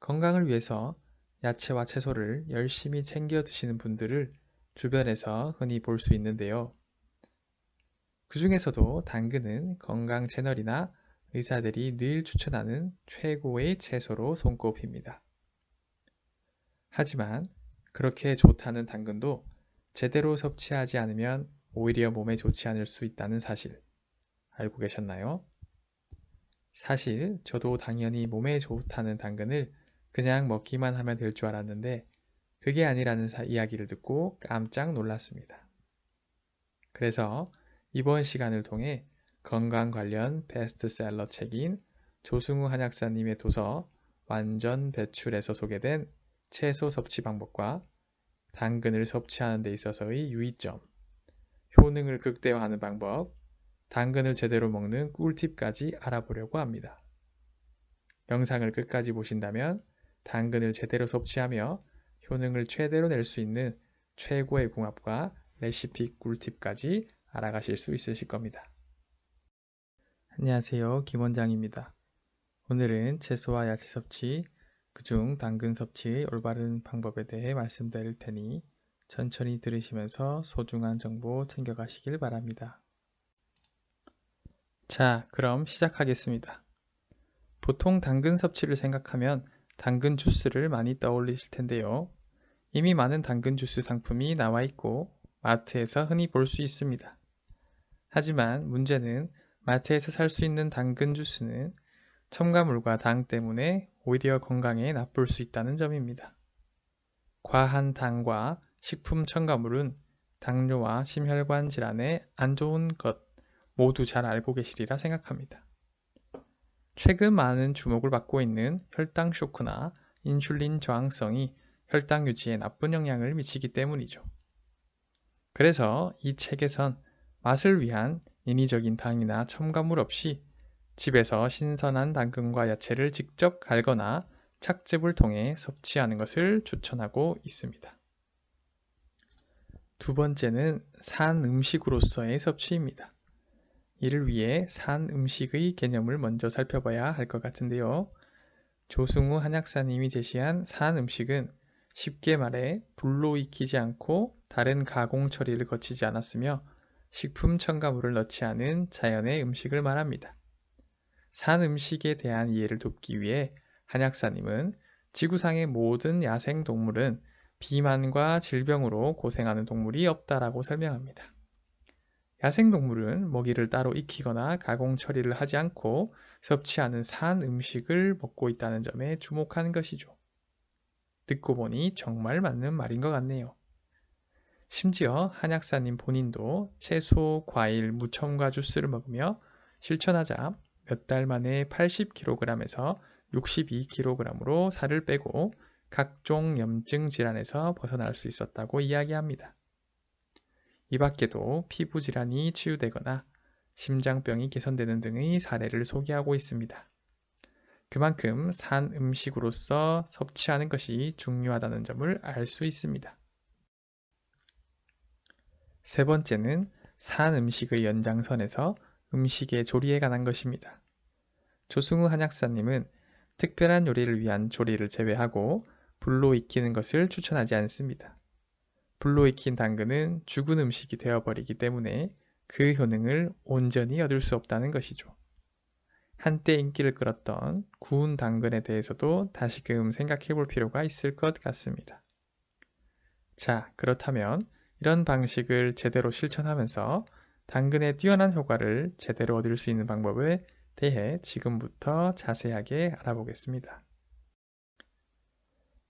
건강을 위해서 야채와 채소를 열심히 챙겨 드시는 분들을 주변에서 흔히 볼 수 있는데요. 그 중에서도 당근은 건강 채널이나 의사들이 늘 추천하는 최고의 채소로 손꼽힙니다. 하지만 그렇게 좋다는 당근도 제대로 섭취하지 않으면 오히려 몸에 좋지 않을 수 있다는 사실 알고 계셨나요? 사실 저도 당연히 몸에 좋다는 당근을 그냥 먹기만 하면 될 줄 알았는데 그게 아니라는 이야기를 듣고 깜짝 놀랐습니다. 그래서 이번 시간을 통해 건강 관련 베스트셀러 책인 조승우 한약사님의 도서 완전 배출에서 소개된 채소 섭취 방법과 당근을 섭취하는 데 있어서의 유의점, 효능을 극대화하는 방법, 당근을 제대로 먹는 꿀팁까지 알아보려고 합니다. 영상을 끝까지 보신다면 당근을 제대로 섭취하며 효능을 최대로 낼 수 있는 최고의 궁합과 레시피 꿀팁까지 알아가실 수 있으실 겁니다. 안녕하세요. 김 원장입니다. 오늘은 채소와 야채 섭취, 그중 당근 섭취의 올바른 방법에 대해 말씀드릴 테니 천천히 들으시면서 소중한 정보 챙겨가시길 바랍니다. 자, 그럼 시작하겠습니다. 보통 당근 섭취를 생각하면 당근 주스를 많이 떠올리실 텐데요. 이미 많은 당근 주스 상품이 나와 있고 마트에서 흔히 볼 수 있습니다. 하지만 문제는 마트에서 살 수 있는 당근 주스는 첨가물과 당 때문에 오히려 건강에 나쁠 수 있다는 점입니다. 과한 당과 식품 첨가물은 당뇨와 심혈관 질환에 안 좋은 것 모두 잘 알고 계시리라 생각합니다. 최근 많은 주목을 받고 있는 혈당 쇼크나 인슐린 저항성이 혈당 유지에 나쁜 영향을 미치기 때문이죠. 그래서 이 책에선 맛을 위한 인위적인 당이나 첨가물 없이 집에서 신선한 당근과 야채를 직접 갈거나 착즙을 통해 섭취하는 것을 추천하고 있습니다. 두 번째는 산 음식으로서의 섭취입니다. 이를 위해 산 음식의 개념을 먼저 살펴봐야 할 것 같은데요. 조승우 한약사님이 제시한 산 음식은 쉽게 말해 불로 익히지 않고 다른 가공 처리를 거치지 않았으며 식품 첨가물을 넣지 않은 자연의 음식을 말합니다. 산 음식에 대한 이해를 돕기 위해 한약사님은 지구상의 모든 야생 동물은 비만과 질병으로 고생하는 동물이 없다라고 설명합니다. 야생동물은 먹이를 따로 익히거나 가공 처리를 하지 않고 섭취하는 산 음식을 먹고 있다는 점에 주목하는 것이죠. 듣고 보니 정말 맞는 말인 것 같네요. 심지어 한약사님 본인도 채소, 과일, 무첨가 주스를 먹으며 실천하자 몇 달 만에 80kg에서 62kg으로 살을 빼고 각종 염증 질환에서 벗어날 수 있었다고 이야기합니다. 이 밖에도 피부 질환이 치유되거나 심장병이 개선되는 등의 사례를 소개하고 있습니다. 그만큼 산 음식으로서 섭취하는 것이 중요하다는 점을 알 수 있습니다. 세 번째는 산 음식의 연장선에서 음식의 조리에 관한 것입니다. 조승우 한약사님은 특별한 요리를 위한 조리를 제외하고 불로 익히는 것을 추천하지 않습니다. 불로 익힌 당근은 죽은 음식이 되어버리기 때문에 그 효능을 온전히 얻을 수 없다는 것이죠. 한때 인기를 끌었던 구운 당근에 대해서도 다시금 생각해 볼 필요가 있을 것 같습니다. 자, 그렇다면 이런 방식을 제대로 실천하면서 당근의 뛰어난 효과를 제대로 얻을 수 있는 방법에 대해 지금부터 자세하게 알아보겠습니다.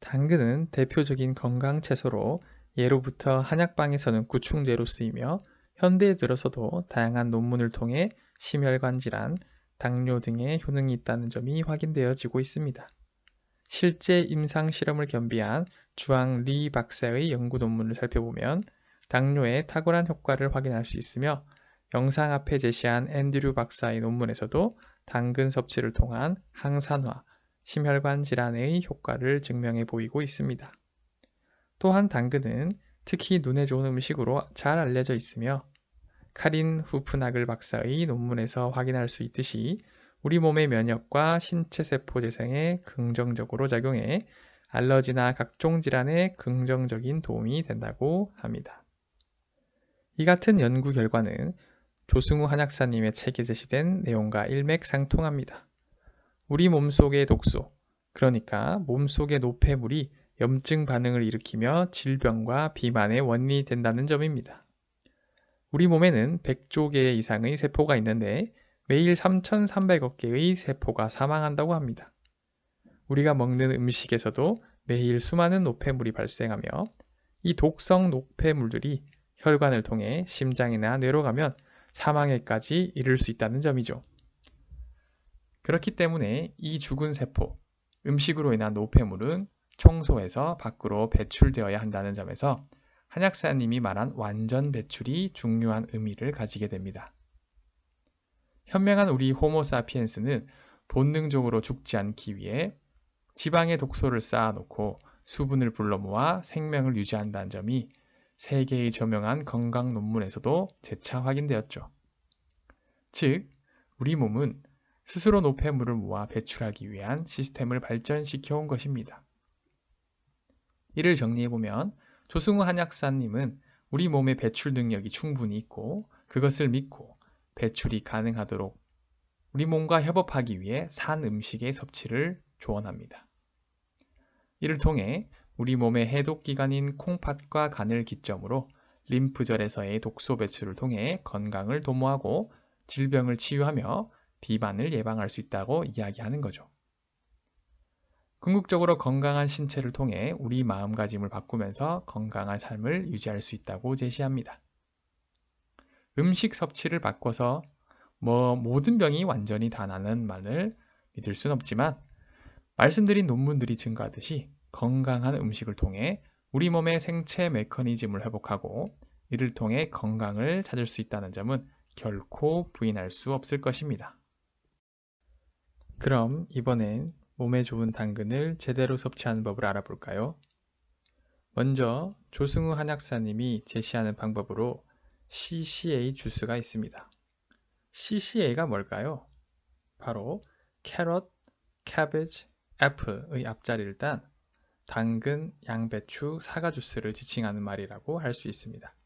당근은 대표적인 건강 채소로 예로부터 한약방에서는 구충제로 쓰이며 현대에 들어서도 다양한 논문을 통해 심혈관 질환, 당뇨 등의 효능이 있다는 점이 확인되어지고 있습니다. 실제 임상 실험을 겸비한 주앙 리 박사의 연구 논문을 살펴보면 당뇨에 탁월한 효과를 확인할 수 있으며 영상 앞에 제시한 앤드류 박사의 논문에서도 당근 섭취를 통한 항산화, 심혈관 질환의 효과를 증명해 보이고 있습니다. 또한 당근은 특히 눈에 좋은 음식으로 잘 알려져 있으며 카린 후프나글 박사의 논문에서 확인할 수 있듯이 우리 몸의 면역과 신체 세포 재생에 긍정적으로 작용해 알러지나 각종 질환에 긍정적인 도움이 된다고 합니다. 이 같은 연구 결과는 조승우 한약사님의 책에 제시된 내용과 일맥상통합니다. 우리 몸속의 독소, 그러니까 몸속의 노폐물이 염증 반응을 일으키며 질병과 비만의 원인이 된다는 점입니다. 우리 몸에는 100조 개 이상의 세포가 있는데 매일 3,300억 개의 세포가 사망한다고 합니다. 우리가 먹는 음식에서도 매일 수많은 노폐물이 발생하며 이 독성 노폐물들이 혈관을 통해 심장이나 뇌로 가면 사망에까지 이를 수 있다는 점이죠. 그렇기 때문에 이 죽은 세포, 음식으로 인한 노폐물은 청소해서 밖으로 배출되어야 한다는 점에서 한약사님이 말한 완전 배출이 중요한 의미를 가지게 됩니다. 현명한 우리 호모사피엔스는 본능적으로 죽지 않기 위해 지방에 독소를 쌓아놓고 수분을 불러 모아 생명을 유지한다는 점이 세계의 저명한 건강 논문에서도 재차 확인되었죠. 즉, 우리 몸은 스스로 노폐물을 모아 배출하기 위한 시스템을 발전시켜 온 것입니다. 이를 정리해보면 조승우 한약사님은 우리 몸의 배출 능력이 충분히 있고 그것을 믿고 배출이 가능하도록 우리 몸과 협업하기 위해 산 음식의 섭취를 조언합니다. 이를 통해 우리 몸의 해독기관인 콩팥과 간을 기점으로 림프절에서의 독소 배출을 통해 건강을 도모하고 질병을 치유하며 비만을 예방할 수 있다고 이야기하는 거죠. 궁극적으로 건강한 신체를 통해 우리 마음가짐을 바꾸면서 건강한 삶을 유지할 수 있다고 제시합니다. 음식 섭취를 바꿔서 모든 병이 완전히 다 나는 말을 믿을 순 없지만 말씀드린 논문들이 증거하듯이 건강한 음식을 통해 우리 몸의 생체 메커니즘을 회복하고 이를 통해 건강을 찾을 수 있다는 점은 결코 부인할 수 없을 것입니다. 그럼 이번엔 몸에 좋은 당근을 제대로 섭취하는 법을 알아볼까요? 먼저 조승우 한약사님이 제시하는 방법으로 CCA 주스가 있습니다. CCA가 뭘까요? 바로 캐럿, 캐비지, 애플의 앞자리를 딴 당근, 양배추, 사과 주스를 지칭하는 말이라고 할 수 있습니다.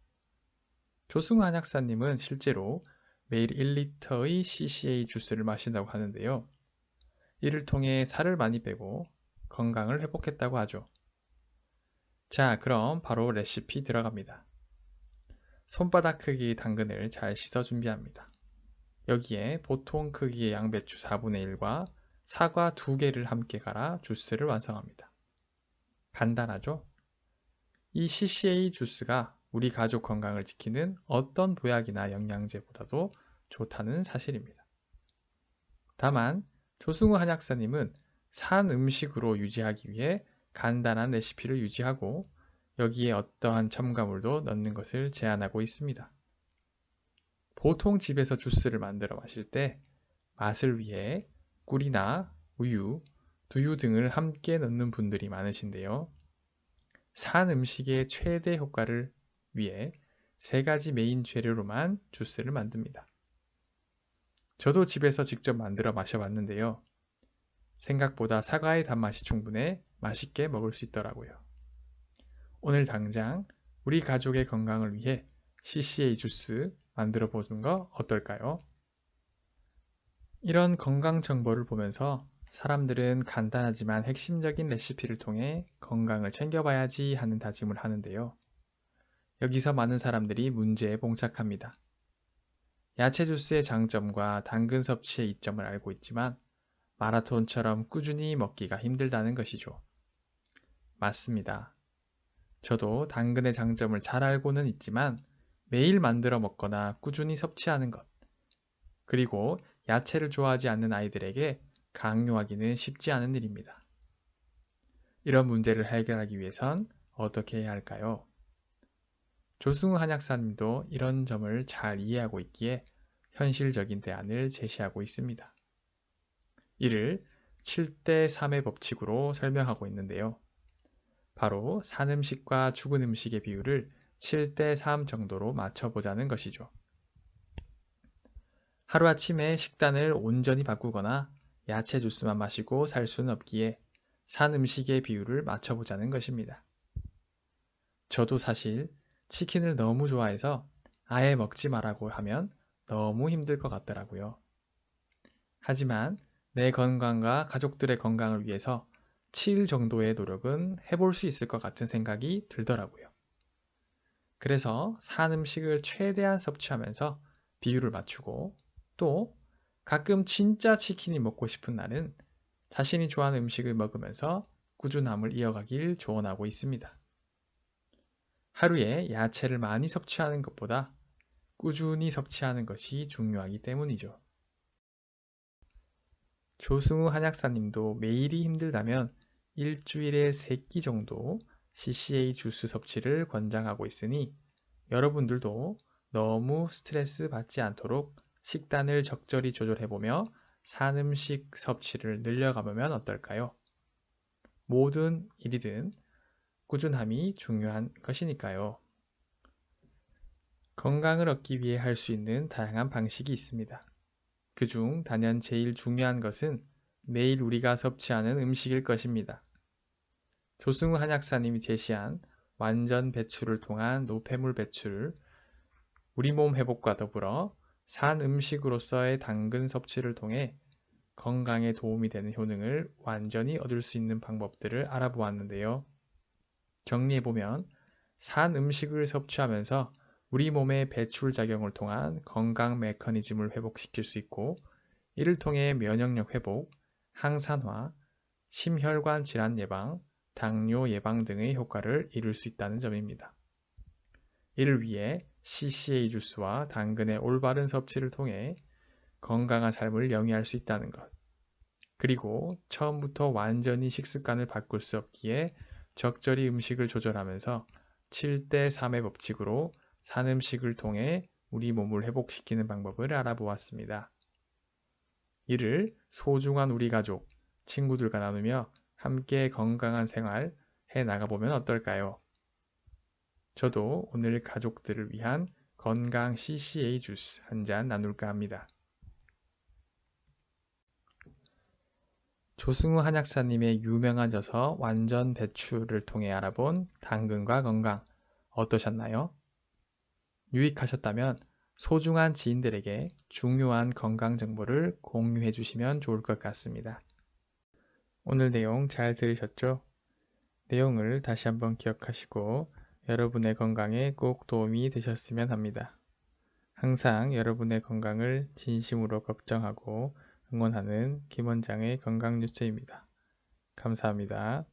조승우 한약사님은 실제로 매일 1리터의 CCA 주스를 마신다고 하는데요. 이를 통해 살을 많이 빼고 건강을 회복했다고 하죠. 자, 그럼 바로 레시피 들어갑니다. 손바닥 크기의 당근을 잘 씻어 준비합니다. 여기에 보통 크기의 양배추 4분의 1과 사과 2개를 함께 갈아 주스를 완성합니다. 간단하죠? 이 CCA 주스가 우리 가족 건강을 지키는 어떤 보약이나 영양제보다도 좋다는 사실입니다. 다만 조승우 한약사님은 산 음식으로 유지하기 위해 간단한 레시피를 유지하고 여기에 어떠한 첨가물도 넣는 것을 제한하고 있습니다. 보통 집에서 주스를 만들어 마실 때 맛을 위해 꿀이나 우유, 두유 등을 함께 넣는 분들이 많으신데요. 산 음식의 최대 효과를 위해 3가지 메인 재료로만 주스를 만듭니다. 저도 집에서 직접 만들어 마셔봤는데요. 생각보다 사과의 단맛이 충분해 맛있게 먹을 수 있더라고요. 오늘 당장 우리 가족의 건강을 위해 CCA 주스 만들어 보는 거 어떨까요? 이런 건강 정보를 보면서 사람들은 간단하지만 핵심적인 레시피를 통해 건강을 챙겨봐야지 하는 다짐을 하는데요. 여기서 많은 사람들이 문제에 봉착합니다. 야채 주스의 장점과 당근 섭취의 이점을 알고 있지만 마라톤처럼 꾸준히 먹기가 힘들다는 것이죠. 맞습니다. 저도 당근의 장점을 잘 알고는 있지만 매일 만들어 먹거나 꾸준히 섭취하는 것, 그리고 야채를 좋아하지 않는 아이들에게 강요하기는 쉽지 않은 일입니다. 이런 문제를 해결하기 위해선 어떻게 해야 할까요? 조승우 한약사님도 이런 점을 잘 이해하고 있기에 현실적인 대안을 제시하고 있습니다. 이를 7대3의 법칙으로 설명하고 있는데요. 바로 산 음식과 죽은 음식의 비율을 7대3 정도로 맞춰보자는 것이죠. 하루아침에 식단을 온전히 바꾸거나 야채 주스만 마시고 살 수는 없기에 산 음식의 비율을 맞춰보자는 것입니다. 저도 사실 치킨을 너무 좋아해서 아예 먹지 말라고 하면 너무 힘들 것 같더라고요. 하지만 내 건강과 가족들의 건강을 위해서 7일 정도의 노력은 해볼 수 있을 것 같은 생각이 들더라고요. 그래서 산 음식을 최대한 섭취하면서 비율을 맞추고 또 가끔 진짜 치킨이 먹고 싶은 날은 자신이 좋아하는 음식을 먹으면서 꾸준함을 이어가길 조언하고 있습니다. 하루에 야채를 많이 섭취하는 것보다 꾸준히 섭취하는 것이 중요하기 때문이죠. 조승우 한약사님도 매일이 힘들다면 일주일에 3끼 정도 CCA 주스 섭취를 권장하고 있으니 여러분들도 너무 스트레스 받지 않도록 식단을 적절히 조절해보며 산 음식 섭취를 늘려가보면 어떨까요? 모든 일이든 꾸준함이 중요한 것이니까요. 건강을 얻기 위해 할 수 있는 다양한 방식이 있습니다. 그중 단연 제일 중요한 것은 매일 우리가 섭취하는 음식일 것입니다. 조승우 한약사님이 제시한 완전 배출을 통한 노폐물 배출, 우리 몸 회복과 더불어 산 음식으로서의 당근 섭취를 통해 건강에 도움이 되는 효능을 완전히 얻을 수 있는 방법들을 알아보았는데요. 정리해보면 산 음식을 섭취하면서 우리 몸의 배출 작용을 통한 건강 메커니즘을 회복시킬 수 있고 이를 통해 면역력 회복, 항산화, 심혈관 질환 예방, 당뇨 예방 등의 효과를 이룰 수 있다는 점입니다. 이를 위해 CCA 주스와 당근의 올바른 섭취를 통해 건강한 삶을 영위할 수 있다는 것. 그리고 처음부터 완전히 식습관을 바꿀 수 없기에 적절히 음식을 조절하면서 7대3의 법칙으로 산 음식을 통해 우리 몸을 회복시키는 방법을 알아보았습니다. 이를 소중한 우리 가족, 친구들과 나누며 함께 건강한 생활 해 나가보면 어떨까요? 저도 오늘 가족들을 위한 건강 CCA 주스 한 잔 나눌까 합니다. 조승우 한약사님의 유명한 저서 완전 배출을 통해 알아본 당근과 건강 어떠셨나요? 유익하셨다면 소중한 지인들에게 중요한 건강 정보를 공유해 주시면 좋을 것 같습니다. 오늘 내용 잘 들으셨죠? 내용을 다시 한번 기억하시고 여러분의 건강에 꼭 도움이 되셨으면 합니다. 항상 여러분의 건강을 진심으로 걱정하고 응원하는 김원장의 건강뉴스입니다. 감사합니다.